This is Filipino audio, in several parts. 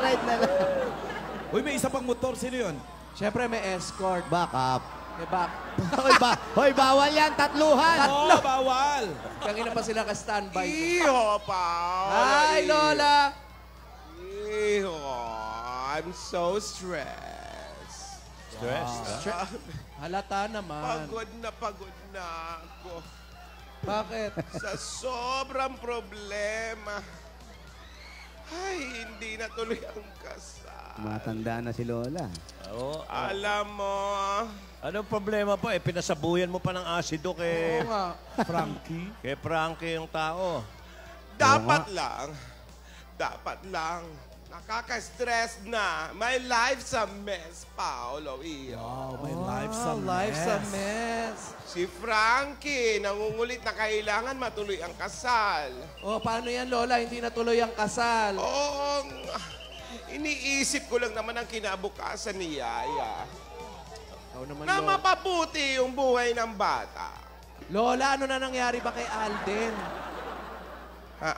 Ride na lang. Uy, may isa pang motor. Sino yun? Siyempre may escort. Back up. May back. Hoy, bawal yan. Tatluhan. Oo, bawal. Kanina pa sila ka-standby. Iho, pa. Hi, Lola! Iho, I'm so stressed. Stressed? Halata naman. Pagod na ako. Bakit? Sa sobrang problema. Ay, hindi na tuloy ang kasal. Matanda na si Lola. Oo. Alam mo, Anong problema pa? Pinasabuyan mo pa ng asido kay... Oo nga. Frankie? Kay Frankie yung tao. dapat lang, nakaka-stress na. My life's a mess, Paolo. Wow, my life's a mess. Life's a mess. Si Frankie, nangungulit na kailangan matuloy ang kasal. Oh, paano yan, Lola? Hindi natuloy ang kasal. Oo, iniisip ko lang naman ang kinabukasan ni Yaya. Ikaw naman, Na Lola. mapabuti yung buhay ng bata. Lola, ano na nangyari ba kay Alden? Ha?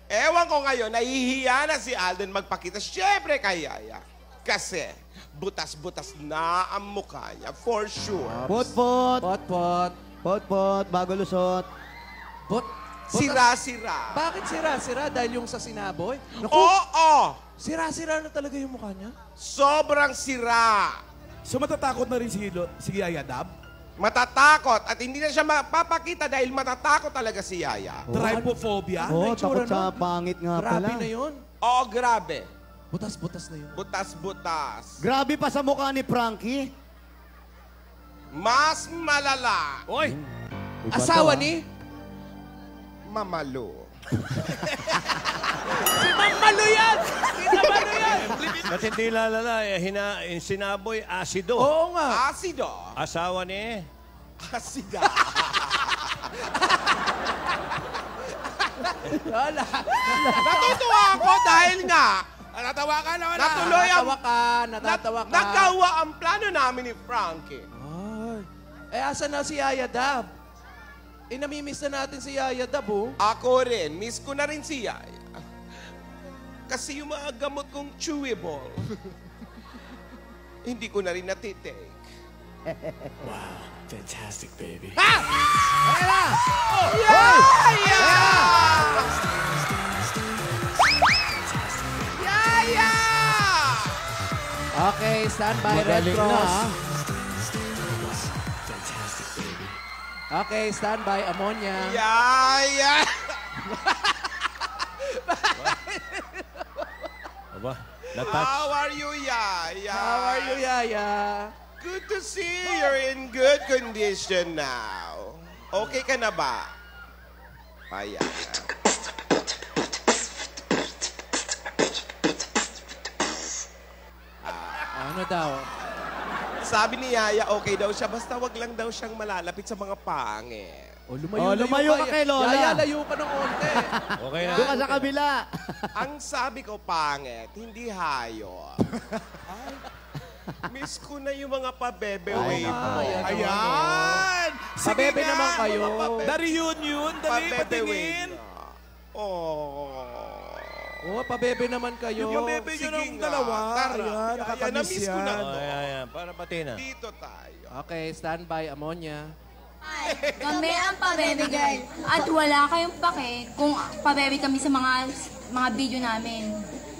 Ewan ko ngayon, nahihiya na si Alden magpakita. Siyempre kay Yaya. Kasi butas-butas na ang mukha niya, for sure. Pot-pot. Pot-pot. Pot-pot. Bago lusot. Sira-sira. Bakit sira-sira? Dahil yung sa sinaboy? Naku, Oo! sira-sira na talaga yung mukha niya. Sobrang sira. So matatakot na rin si Yaya Dab? Matatakot. At hindi na siya mapapakita dahil matatakot talaga si Yaya. Trypophobia? Oo, itsura takot sa nun. pangit nga pala. Grabe na yun. Oo, grabe. Butas-butas na yun. Butas-butas. Grabe pa sa mukha ni Frankie. Mas malala. Oy! Iba Asawa to, ni? Mamalo. Si Mamalo yan! Si Mamalo yan! Ba't hindi lalala? Sinaboy asido. Oo nga. Asido. Asawa ni... Asida. Lola. Natutuwa ako dahil nga, natawa ka na, natuloy ang... Natatawa ka. Nagawa ang plano namin ni Frankie. Ay, asan na si Yaya Dab? Namimiss na natin si Yaya Dab, oh. Ako rin, miss ko na rin si Yaya. Kasi yung mga gamot kong chewable, hindi ko na rin natitake. Wow, fantastic, baby. Yaya! Yaya! Okay, stand by, Red Magaling na, Cross. ah. Fantastic, baby. Okay, stand by, ammonia. Yaya! Aba, natouch. How are you, Yaya? How are you, Yaya? Good to see you're in good condition now. Okay ka na ba? Ayan. Ano daw? Sabi ni Yaya, okay daw siya, basta wag lang daw siyang malalapit sa mga pangit. lumayo ka kay Lola. Yaya, layo ka ng konti. Okay na. Doon ka sa kabila. Ang sabi ko, pangit, hindi hayop. Miss ko na yung mga pabebe way mo. Ayan! Sige Pabebe nga, naman kayo. mga pabebe. The reunion, dali, Pabebe way patingin. na. Oh. Oh, pabebe naman kayo. Yung bebe nyo Sige ng nga, dalawa. tara. Ayan, Yaya, nakakamiss na-miss ko na yan. Oh, ayan. Para pati na. Dito tayo. Okay, stand by, ammonia. Ay, kami ang pabebe girl. At wala kayong pake kung pabebe kami sa mga video namin.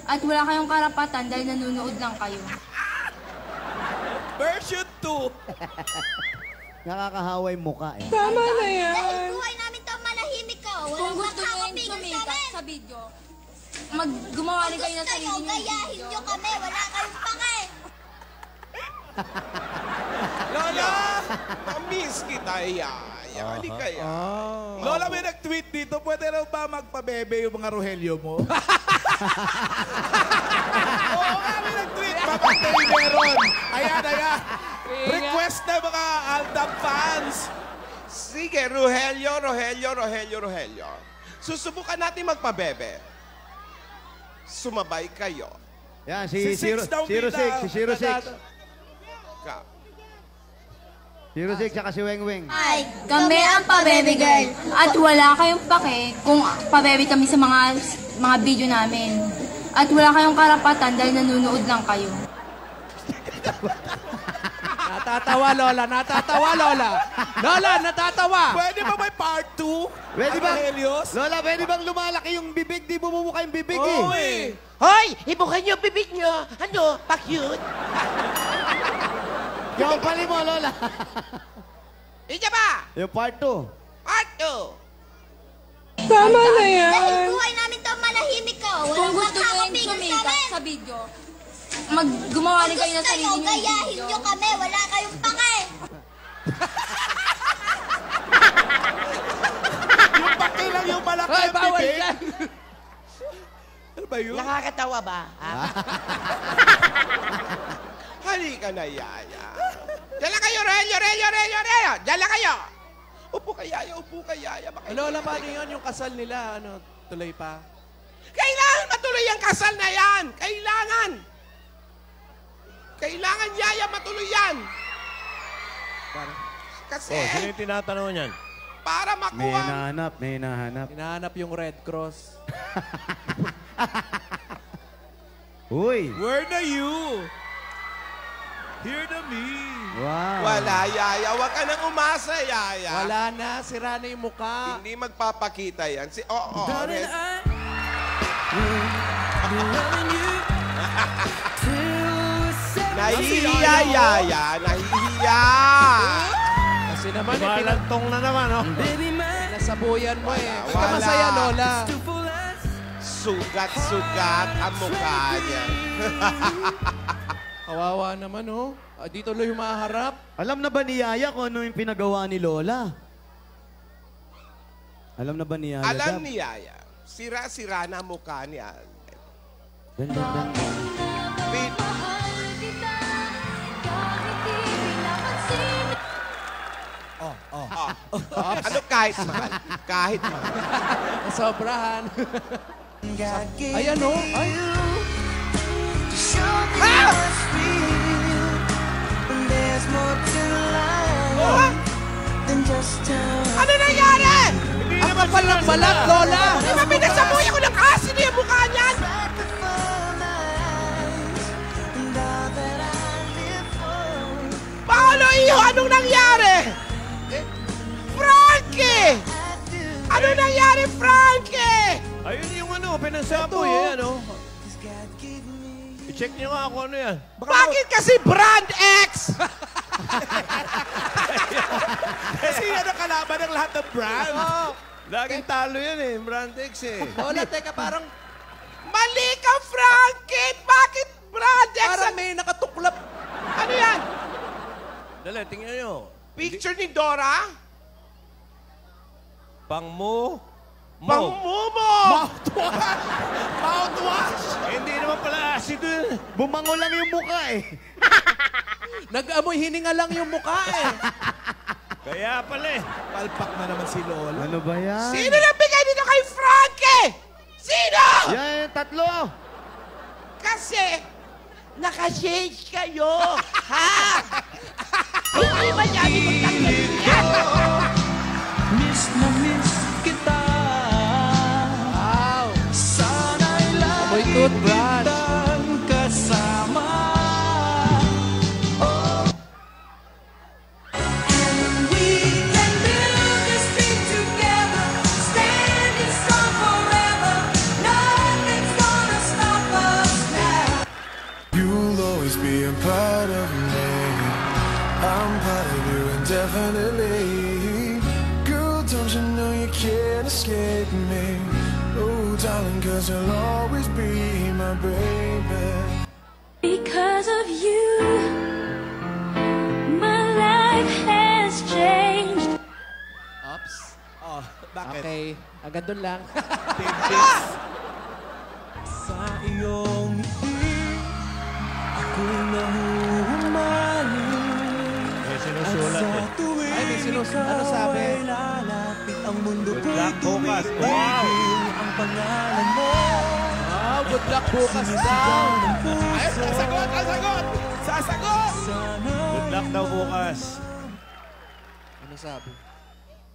At wala kayong karapatan dahil nanonood lang kayo. Version 2. Nakakahaway mukha eh. Dahil buhay namin to manahimik ka. Kung gusto nyo yung sumikat sa video, gumawa rin kayo ng sarili nyo gayahin nyo kami, wala kayong pake. Lola! Na-miss kita, Yaya. Hindi kaya. Lola, may nag-tweet dito. Pwede raw ba magpabebe yung mga Rogelio mo? Oo nga, may nag-tweet. Mabagay meron. Ayan. Request na mga Aldab fans. Sige, Rogelio. Susubukan natin magpabebe. Sumabay kayo. Yan, Si Six daw, 06. Si 06. Ka. Si Rosik tsaka si Weng Weng. Ay, kami ang pa-baby girl. At wala kayong pake kung pa-baby kami sa mga video namin. At wala kayong karapatan dahil nanonood lang kayo. Natatawa, Lola. Natatawa, Lola. Lola, natatawa. Pwede ba may part 2? Pwede ba? Helios? Lola, pwede bang lumalaki yung bibig? Di bumumuka yung bibig eh. Oo eh. Hoy! Ibukan niyo bibig niyo. Ano? Pa-cute? Yung pali mo, Lola. Isa ba? Yung part 2. Part 2. Dahil buhay namin to, manahimik ka. Kung Walang gusto nyo yung makakapigil sa sumika amin. sa video, gumawa rin kayo ng Gusto sarili nyo, nyo gayahin video. nyo kami. Wala kayong pake. Yung paki lang yung malaki Hoy, ang bawal bibig. yan. Ano ba yun? Nakakatawa ba? Halika na, Yaya. Diyan lang kayo, Relyo. Diyan lang kayo. Upo ka, Yaya. Upo ka, Yaya. Lola, paano yun? Yung kasal nila, ano, tuloy pa? Kailangan matuloy ang kasal na yan. Kailangan. Kailangan, Yaya, matuloy yan. Kasi, Sino yung tinatanong niyan? para May makuha... hinahanap, may hinahanap. Hinahanap yung Red Cross. Uy! Where na you? Here na me. Wow! Wala, Yaya. Huwag ka nang umasa, Yaya. Wala na, sira na yung mukha. Hindi magpapakita yan. Red. Nahihiya, Yaya. Nahihiya. Kasi naman, Malantong na naman, oh. pinasabuyan mo eh. Ba't ka Wala. masaya, Lola? Sugat-sugat ang mukha niya. Kawawa naman, oh. Di tuloy humaharap. Alam na ba ni Yaya kung ano yung pinagawa ni Lola? Alam na ba ni Yaya? Alam Dab? ni Yaya, sira-sira na ang mukha ni Alden. Dan. Pin- Ano kahit mahal? Kahit mahal. Sobrahan. Ayan, oh. Ay. Ah! Oh! Ano nangyari? Ang kapal ng balat, Lola! Di ba pinasabuhay ako ng asin yung mukha niyan? Paolo, iyo, anong nangyari? Frankie! Ano nangyari, Frankie? Ayun yung ano, pinansaboy eh, ano. I-check niyo nga kung ano yan. Bakit kasi brand X? Kasi yan ang kalaban ng lahat ng brand. Laging talo yan eh, Brand X eh. Lola, teka, parang Mali ka, Frankie! Bakit brand X? parang may nakatuklap. Ano yan? Dali, tingnan niyo. Picture ni Dora? Pang-mo. Pangmumo! Mouthwash! Hindi naman pala acid yun. Bumango lang yung mukha eh. Nag-amoy hininga lang yung mukha eh. Kaya pala eh. Palpak na naman si Lola. Ano ba yan? Sino nagbigay dito kay Frankie? Sino? Yan, yung tatlo. Kasi, naka-change kayo. Ha? Hindi ba niya magtanggalin yan? Wow. Amoy toothbrush. You'll always be a part of me. I'm part of you indefinitely. Girl, don't you know you can't escape me? Oh, darling, 'cause you'll always be my baby. Because of you, my life has changed. Oops. Oh, bakit? Okay. Agad doon lang. Sa iyong ngiti, ako'y nahuhumaling. May sinusulat eh. Ay, may sinusunod. Ano sabi? Lalapit ang mundo Good ko'y luck bukas. Wow! tumigil ang pangalan mo. Wow, good luck bukas daw. Ay, sasagot! Sasagot! Sasagot! Good luck daw bukas. Ano sabi?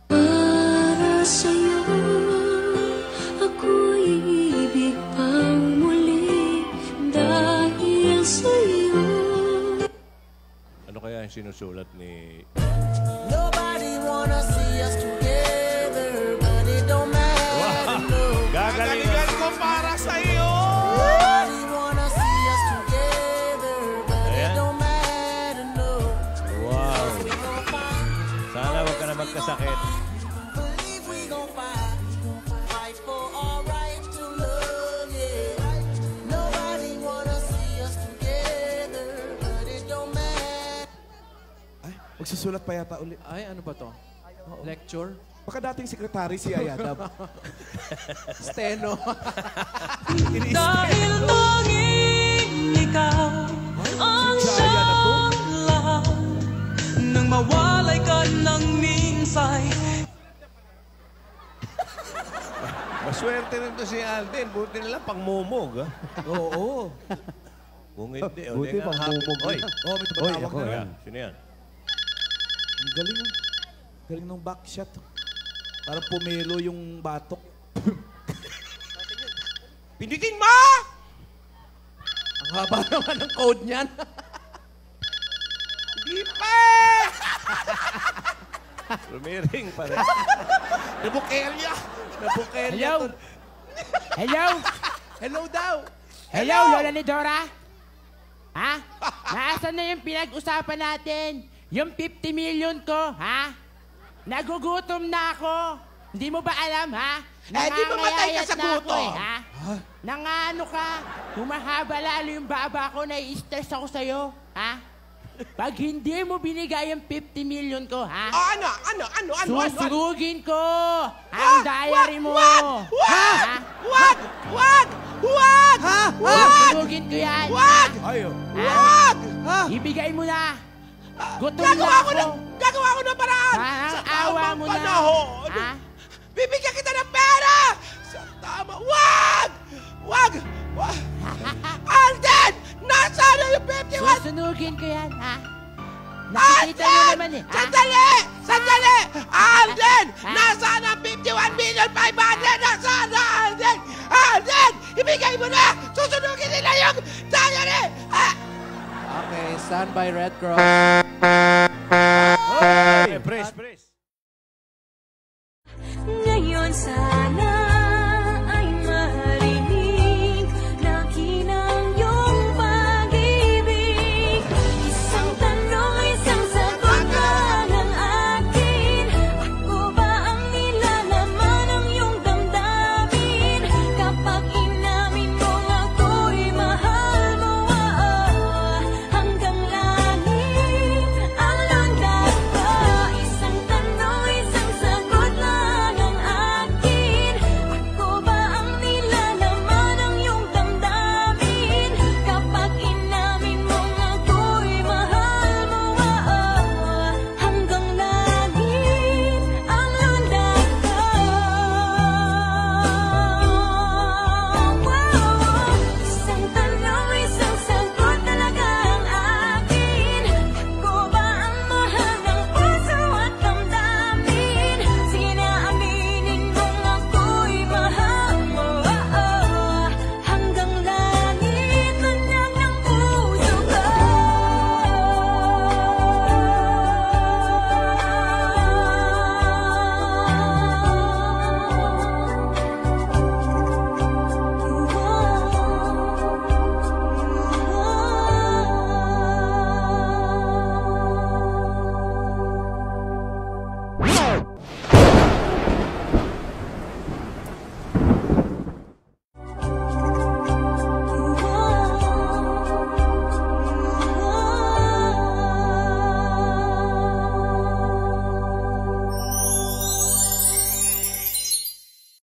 Para sa'yo, ako'y ibig pang muli dahil sa'yo. Ano kaya yung sinusulat ni... Nobody wanna see us together, but it don't matter. Gagaling. Galingan ko para sa iyo. Nobody wanna see us together, but it Ayan. don't matter, no. Wow. Sana wag ka na magkasakit. Believe we gon' fight for our right to love, yeah. Nobody wanna see us together, but it don't matter. Ay, magsusulat pa yata ulit. Ay, ano ba to? Lecture? Baka dating sekretary si Ayadab. Steno. Dahil tanging ikaw ang siyang lahat. Nang mawalay ka ng minsay. Maswerte rin to si Alden. Buti na lang pangmumog. Ha? Oo. Kung hindi. Buti hindi nga pangmumog. happy. Oy. Oh, may tumatawag na. Yan. Sino yan? Ang galing ah. Galing ng backshot. Parang pumelo yung batok. Pindutin mo! Ang haba naman ng code niyan. Hindi pa! Rumiring pa rin. Nabukerya! Nabukerya. Hello? Hello? Hello daw. Hello, Lola ni Dora? Ha? Nasaan na yung pinag-usapan natin? Yung 50 million ko, ha? Nagugutom na ako. Hindi mo ba alam, ha? di mamatay ka sa Nangangayayat na ako, gutom. ha? Nangano ka? Humahaba lalo yung baba ko, nai-stress ako sa'yo, ha? Pag hindi mo binigay yung 50 million ko, ha? Ano? Susunugin ko ang diary mo. Wag! Ha? Susunugin ko yan. Wag! Ayo. Wag! Ibigay mo na. Gutom Gagawa na ako. Gagawa ko ng paraan! Parang Sa awa tamang mo na. panahon! Ha? Bibigyan kita ng pera! Sa tama... Wag! Wag! Wag! Alden! Nasaan na yung 51? Susunugin ko yan, ha? Nakikita mo naman eh. Ha? Sandali! Sandali! Alden! Nasaan ang 51,500,000? Nasaan na, Alden? Alden! Ibigay mo na! Susunugin nila yung diary! Okay, stand by Red Cross.